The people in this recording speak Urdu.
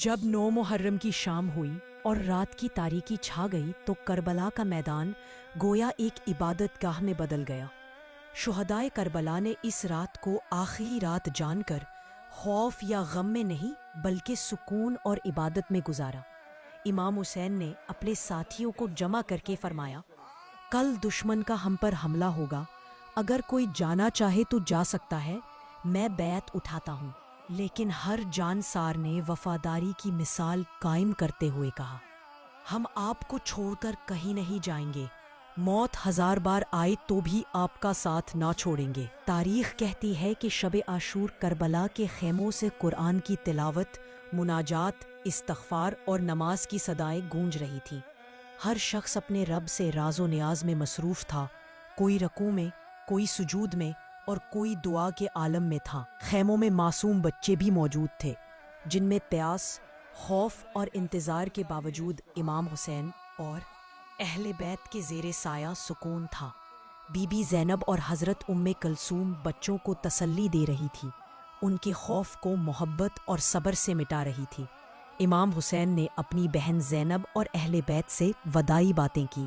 جب 9 محرم کی شام ہوئی اور رات کی تاریکی چھا گئی تو کربلا کا میدان گویا ایک عبادت گاہ میں بدل گیا۔ شہدائے کربلا نے اس رات کو آخری رات جان کر خوف یا غم میں نہیں بلکہ سکون اور عبادت میں گزارا۔ امام حسین نے اپنے ساتھیوں کو جمع کر کے فرمایا، کل دشمن کا ہم پر حملہ ہوگا، اگر کوئی جانا چاہے تو جا سکتا ہے، میں بیعت اٹھاتا ہوں۔ لیکن ہر جانسار نے وفاداری کی مثال قائم کرتے ہوئے کہا، ہم آپ کو چھوڑ کر کہیں نہیں جائیں گے، موت 1000 بار آئے تو بھی آپ کا ساتھ نہ چھوڑیں گے۔ تاریخ کہتی ہے کہ شب عاشور کربلا کے خیموں سے قرآن کی تلاوت، مناجات، استغفار اور نماز کی صدائیں گونج رہی تھیں۔ ہر شخص اپنے رب سے راز و نیاز میں مصروف تھا، کوئی رکوع میں، کوئی سجود میں اور کوئی دعا کے عالم میں تھا۔ خیموں میں معصوم بچے بھی موجود تھے، جن میں پیاس، خوف اور انتظار کے باوجود امام حسین اور اہل بیت کے زیر سایہ سکون تھا۔ بی بی زینب اور حضرت ام کلثوم بچوں کو تسلی دے رہی تھی، ان کے خوف کو محبت اور صبر سے مٹا رہی تھی۔ امام حسین نے اپنی بہن زینب اور اہل بیت سے وداعی باتیں کی۔